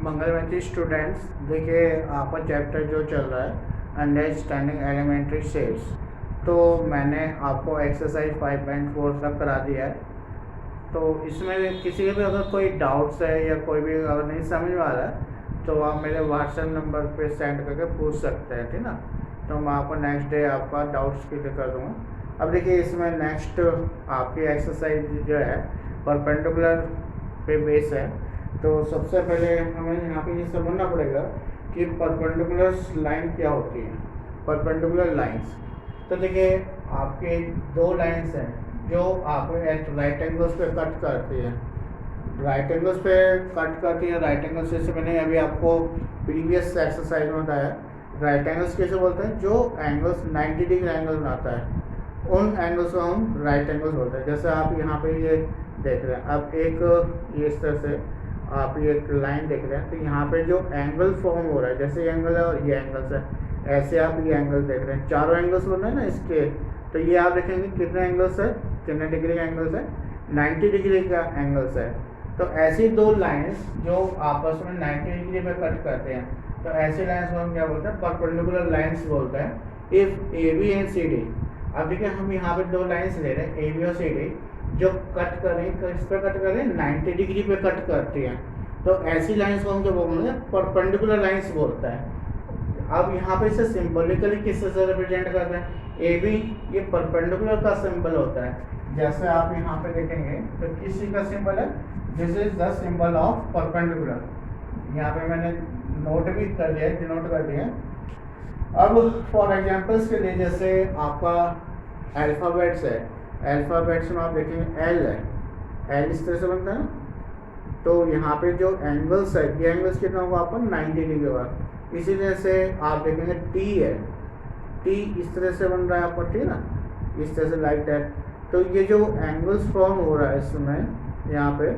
मंगलवंती students, देखिए आपका chapter जो चल रहा है अंडरस्टैंडिंग एलिमेंट्री शेप्स, तो मैंने आपको एक्सरसाइज 5.4 तक करा दिया है। तो इसमें किसी के भी अगर कोई डाउट्स है या कोई भी अगर नहीं समझ में आ रहा है तो आप मेरे व्हाट्सएप नंबर पे सेंड करके पूछ सकते हैं, ठीक ना। तो मैं आपको नेक्स्ट डे आपका डाउट्स क्लियर कर दूँगा। अब देखिए इसमें नेक्स्ट आपकी एक्सरसाइज जो है परपेंडिकुलर पे बेस है। तो सबसे पहले हमें यहाँ पे ये समझना पड़ेगा कि परपेंडिकुलर लाइन क्या होती है। परपेंडिकुलर लाइंस, तो देखिए आपके दो लाइंस हैं जो आपको राइट एंगल्स पे कट करती है। राइट एंगल्स पे कट करती है। राइट एंगल्स जैसे मैंने अभी आपको प्रीवियस एक्सरसाइज में बताया, राइट एंगल्स कैसे बोलते हैं, जो एंगल्स 90 डिग्री एंगल बनाता है उन एंगल्स को हम राइट एंगल्स बोलते हैं। जैसे आप यहाँ पे ये देख रहे हैं, अब एक ये इस तरह से आप ये एक लाइन देख रहे हैं, तो यहाँ पे जो एंगल फॉर्म हो रहा है, जैसे ये एंगल है और ये एंगल्स है, ऐसे आप ये एंगल देख रहे हैं, चारों एंगल्स बन रहे हैं ना इसके। तो ये आप देखेंगे कितने एंगल्स है, कितने डिग्री का एंगल्स है, 90 डिग्री का एंगल्स है। तो ऐसी दो लाइंस जो आपस में 90 डिग्री पे कट करते हैं, तो ऐसी लाइंस को हम क्या बोलते हैं, परपेंडिकुलर लाइंस बोलते हैं। If A B and C D, अब देखिए हम यहाँ पे दो लाइंस ले रहे हैं ए बी और सी डी, जो कट करें, किस पे कट करें, 90 डिग्री पे कट करती हैं। तो ऐसी लाइंस को हम क्या बोलेंगे, परपेंडिकुलर लाइंस बोलता है। अब यहाँ पे इसे सिंबॉलिकली किससे से रिप्रेजेंट करते हैं, ए बी ये परपेंडिकुलर का सिंबल होता है। जैसे आप यहाँ पे देखेंगे तो किसी का सिंबल है, this is the symbol of perpendicular. यहाँ पे मैंने नोट भी कर दिया, डिनोट कर दिया। अब फॉर एग्जांपल्स के लिए जैसे आपका अल्फ़ाबेट्स है, अल्फ़ाबेट्स में आप देखेंगे एल है, एल इस तरह से बनता है। तो यहाँ पे जो एंगल्स है, ये एंगल्स कितना होगा आपका 90 डिग्री होगा। इसी तरह से आप देखेंगे टी है, टी इस तरह से बन रहा है आपका, ठीक ना, इस तरह से लाइक दैट। तो ये जो एंगल्स फॉर्म हो रहा है इसमें यहाँ पे,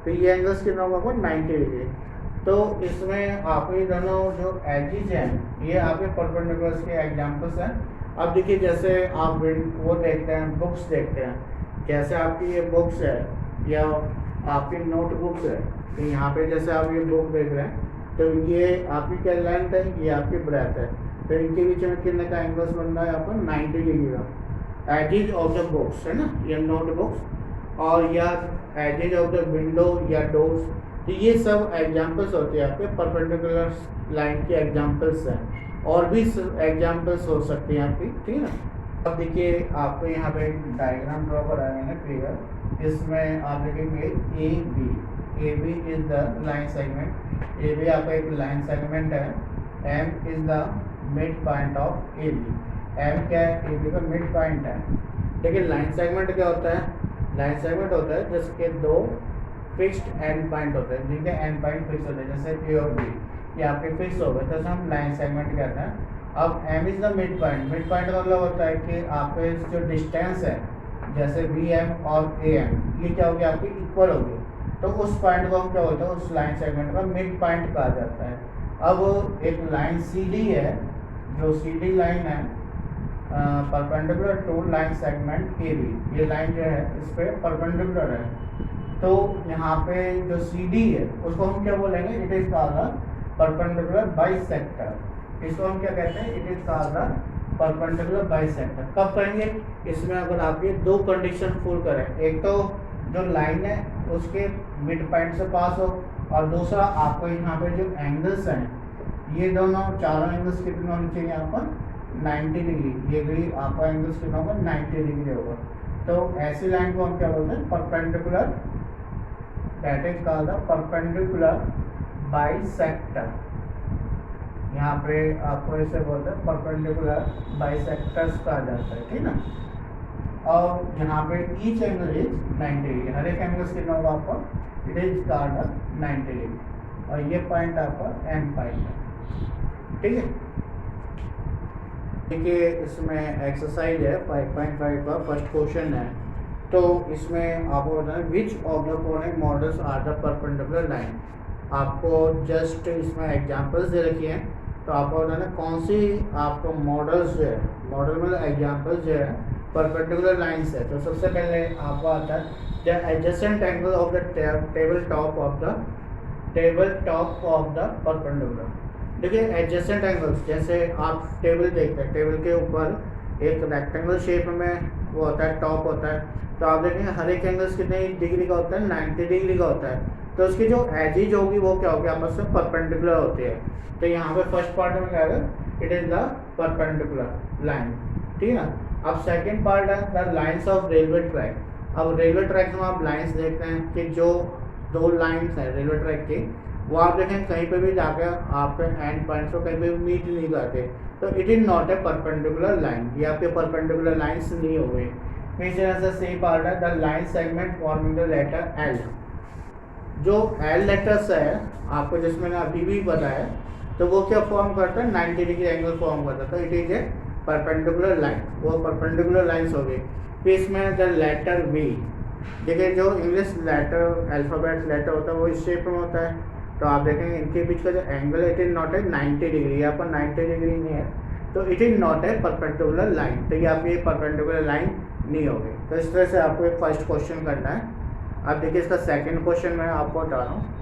तो ये एंगल्स कितना होगा आपका 90 डिग्री। तो इसमें आपको ये दोनों जो एजेस हैं ये आपके परपेंडिकुलर्स के एग्जांपल्स हैं। अब देखिए जैसे आप वो देखते हैं, बुक्स देखते हैं, जैसे आपकी ये बुक्स है या आपकी नोटबुक्स है, तो यहाँ पे जैसे आप ये बुक देख रहे हैं, तो ये आपकी क्या लेंथ है, ये आपकी ब्रेथ है। तो इनके बीच में कितने का एंगल्स बन रहा है आपका 90 डिग्री का। एजेज ऑफ द बुक्स है ना, ये नोटबुक्स, और या एजेज ऑफ द विंडो या डोर्स, तो ये सब एग्जांपल्स होते हैं आपके परपेंडिकुलर लाइन के एग्जांपल्स हैं। और भी एग्जांपल्स हो सकते हैं आपकी, ठीक है। अब देखिए आपको यहाँ पे एक डायग्राम ड्रॉ कराया मैंने फिगर, इसमें आप देखेंगे A B is the line segment. A B आपका एक लाइन सेगमेंट है। M is the midpoint of A B. M क्या है, ए बी का मिड पॉइंट है। देखिए लाइन सेगमेंट क्या होता है, लाइन सेगमेंट होता है जिसके दो फिक्स्ड एंड पॉइंट होते हैं, जिनके एंड पॉइंट फिक्स होते हैं, जैसे ए और बी ये आपके फिक्स हो गए, तो हम लाइन सेगमेंट कहते हैं। अब M is the midpoint. Midpoint का मतलब होता है कि आपके जो डिस्टेंस है, जैसे बी एम और ए एम, ये क्या होगी आपकी इक्वल होगी, तो उस पॉइंट को हम क्या बोलते हैं, उस लाइन सेगमेंट का मिड पॉइंट कहा जाता है। अब एक लाइन सी डी है, जो सी डी लाइन है perpendicular to line segment A B, ये लाइन जो है इस पर परपेंडिकुलर है। तो यहाँ पे जो सी डी है उसको हम क्या बोलेंगे, it is called perpendicular bisector. इसको हम क्या कहते हैं, it is called perpendicular bisector. कब करेंगे, इसमें अगर आप ये दो कंडीशन फुल करें, एक तो जो लाइन है उसके मिड पॉइंट से पास हो, और दूसरा आपको यहाँ पे जो एंगल्स हैं, ये दोनों चारों एंगल्स कितने होने चाहिए आपको 90 डिग्री। ये भी आपका एंगल्स कितना होगा 90 डिग्री होगा। तो ऐसी लाइन को हम क्या बोलते हैं, perpendicular, that is called perpendicular bisector. यहाँ पे आपको ऐसे बोलते हैं परपेंडिकुलर बाइसेक्टर्स कहा जाता है, ठीक ना। और यहाँ पे ईच एंगल इज 90 डिग्री, हर एक एंगल कितना होगा आपको, इट इज कॉल्ड 90 डिग्री, और ये पॉइंट आपका एंड पॉइंट है, ठीक है। देखिए इसमें एक्सरसाइज है 5.5 का फर्स्ट क्वेश्चन है। तो इसमें आपको बताना है which of the following models are the perpendicular line. आपको जस्ट इसमें एग्जांपल्स दे रखी हैं, तो आपको बताना कौन सी आपको मॉडल्स जो है, मॉडल मतलब एग्जांपल्स जो है परपेंडिकुलर लाइंस है। तो सबसे पहले आपको आता है the adjacent angle of the table top of the table top of the perpendicular. देखिए एडजेसेंट एंगल्स, जैसे आप टेबल देखते हैं, टेबल के ऊपर एक रेक्टेंगल शेप में वो होता है, टॉप होता है। तो आप देखेंगे हर एक एंगल्स कितने डिग्री का होता है, 90 डिग्री का होता है। तो उसकी जो एजिज होगी वो क्या होगी, आपस में परपेंडिकुलर होती है। तो यहाँ पे फर्स्ट पार्ट में क्या है, it is the perpendicular line, ठीक है ना। अब सेकेंड पार्ट है the lines of railway track. अब रेलवे ट्रैक में आप लाइन्स देखते हैं कि जो दो लाइन्स हैं रेलवे ट्रैक की, वो आप देखें कहीं पे भी जाकर आप एंड पॉइंट्स को कहीं पे भी मीट नहीं करते। तो it is not a perpendicular line, ये आपके परपेंडिकुलर लाइन्स नहीं हो गई। फिर सी पार्ट है the line segment forming the letter L. जो एल लेटर्स है आपको जिसमें अभी भी बताया, तो वो क्या फॉर्म करता है, 90 डिग्री एंगल फॉर्म करता है। तो it is a perpendicular line, वो परपेंडिकुलर लाइन्स हो गई। फिर इसमें द लेटर वी, देखिए जो इंग्लिश लेटर अल्फ़ाबेट लेटर होता है वो इस शेप में होता है। तो आप देखेंगे इनके बीच का जो एंगल है it is not a 90 degree, यहाँ पर 90 डिग्री नहीं है, तो it is not a perpendicular line. तो ये आपकी परपेंडिकुलर लाइन नहीं होगी। तो इस तरह से आपको एक फर्स्ट क्वेश्चन करना है। अब देखिए इसका सेकंड क्वेश्चन मैं आपको बता रहा हूँ।